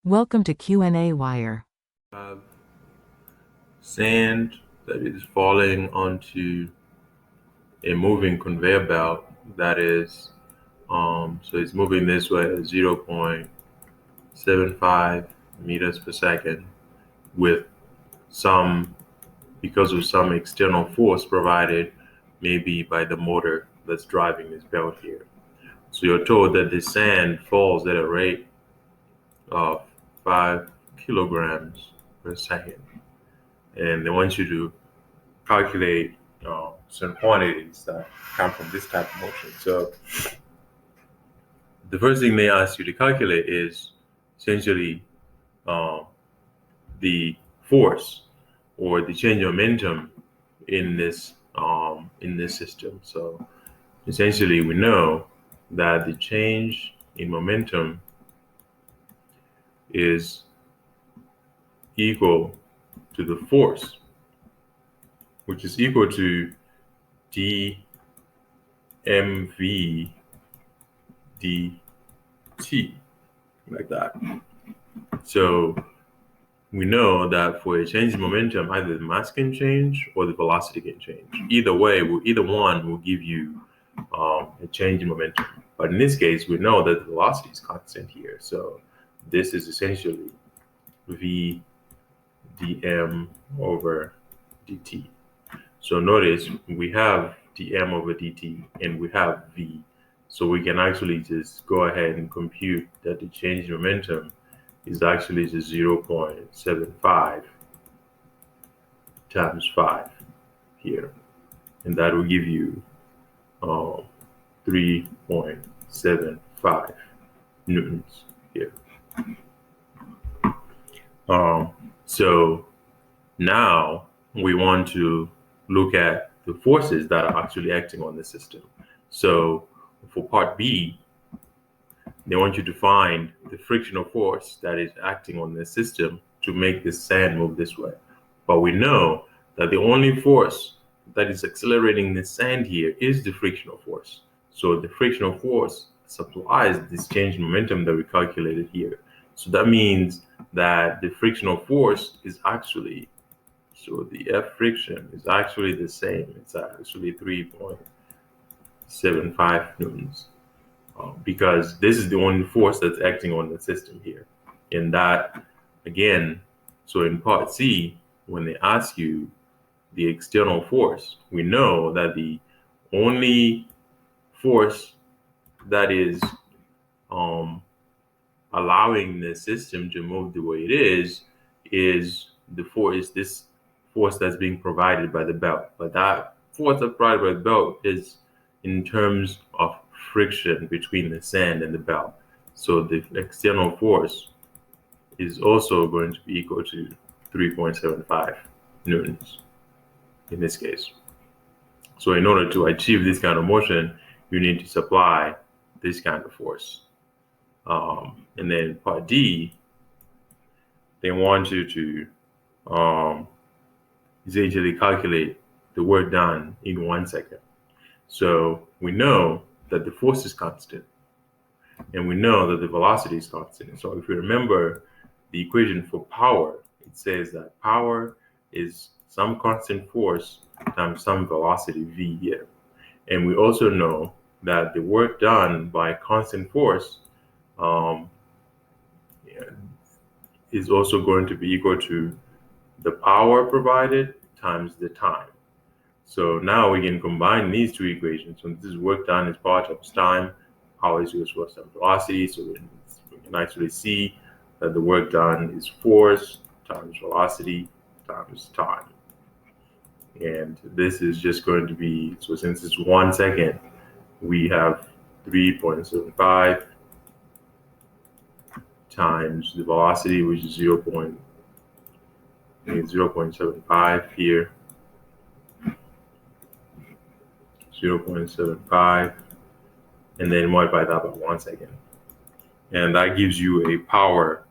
Welcome to qnawire. Have sand that is falling onto a moving conveyor belt that is so it's moving this way at 0.75 meters per second with some because of some external force provided maybe by the motor that's driving this belt here. So you're told that the sand falls at a rate of 5 kilograms per second, and they want you to calculate certain quantities that come from this type of motion. So the first thing they ask you to calculate is essentially um, the force or the change of momentum in this system. So essentially, we know that the change in momentum is equal to the force, which is equal to dmv dt, like that. So we know that for a change in momentum, either the mass can change or the velocity can change. Either way, either one will give you a change in momentum. But in this case, we know that the velocity is constant here. So this is essentially v dm over dt. So notice we have dm over dt and we have v. So we can actually just go ahead and compute that the change in momentum is actually just 0.75 times 5 here. And that will give you 3.75 newtons here. So now we want to look at the forces that are actually acting on the system. So for part B, they want you to find the frictional force that is acting on the system to make the sand move this way. But we know that the only force that is accelerating the sand here is the frictional force. So the frictional force supplies this change in momentum that we calculated here. So that means that the frictional force is actually, so the F friction is actually the same. It's actually 3.75 newtons. Because this is the only force that's acting on the system here. And that, again, so in part C, when they ask you the external force, we know that the only force that is allowing the system to move the way it is the force, this force that's being provided by the belt. But that force that's provided by the belt is in terms of friction between the sand and the belt. So the external force is also going to be equal to 3.75 newtons in this case. So in order to achieve this kind of motion, you need to supply this kind of force. And then part D, they want you to essentially calculate the work done in 1 second. So we know that the force is constant, and we know that the velocity is constant. So if you remember the equation for power, it says that power is some constant force times some velocity v here. And we also know that the work done by constant force is also going to be equal to the power provided times the time. So now we can combine these two equations. So this is work done is power times time, power is equal to force times velocity. So we can actually see that the work done is force times velocity times time. And this is just going to be, so since it's 1 second, we have 3.75 times the velocity, which is 0.75 here. 0.75, and then multiply that by 1 second. And that gives you a power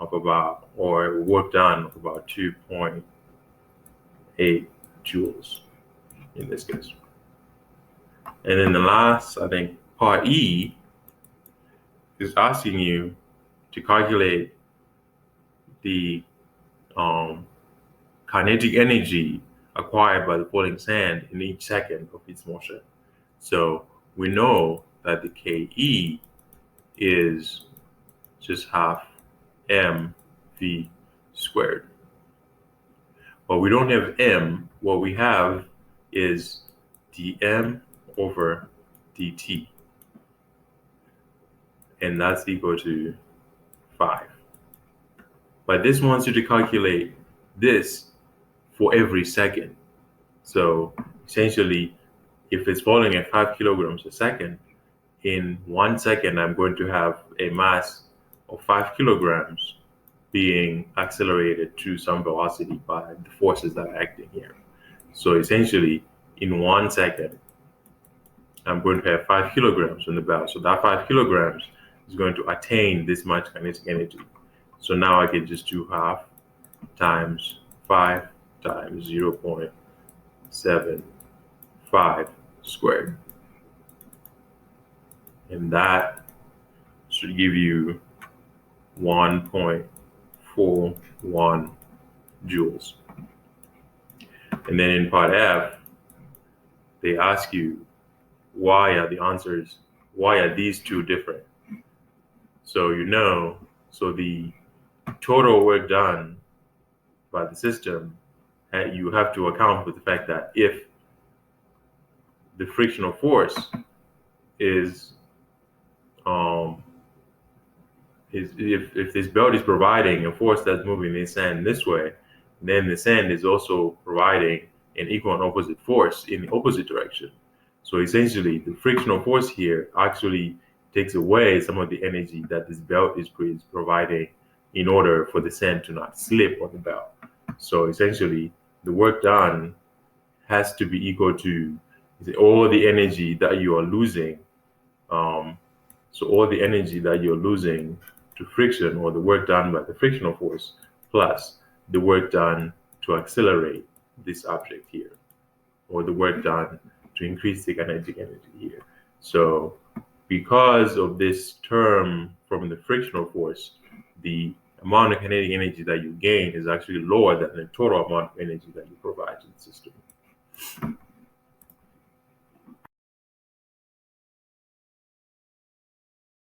of about, or work done of about 2.8 joules in this case. And then the last, I think, part E is asking you to calculate the kinetic energy acquired by the falling sand in each second of its motion. So we know that the KE is just half mv squared. But we don't have m. What we have is dm over dt. And that's equal to 5. But this wants you to calculate this for every second. So essentially, if it's falling at 5 kilograms a second, in 1 second, I'm going to have a mass of 5 kilograms being accelerated to some velocity by the forces that are acting here. So essentially, in 1 second, I'm going to have 5 kilograms on the belt. So that 5 kilograms is going to attain this much kinetic energy. So now I can just do half times 5 times 0.75 squared. And that should give you 1.41 joules. And then in part F, they ask you, why are these two different? So so the total work done by the system, you have to account for the fact that if the frictional force is if this belt is providing a force that's moving the sand this way, then the sand is also providing an equal and opposite force in the opposite direction. So essentially, the frictional force here actually takes away some of the energy that this belt is providing in order for the sand to not slip on the belt. So essentially, the work done has to be equal to all the energy that you are losing. So all the energy that you're losing to friction, or the work done by the frictional force, plus the work done to accelerate this object here, or the work done to increase the kinetic energy here. So because of this term from the frictional force, the amount of kinetic energy that you gain is actually lower than the total amount of energy that you provide to the system.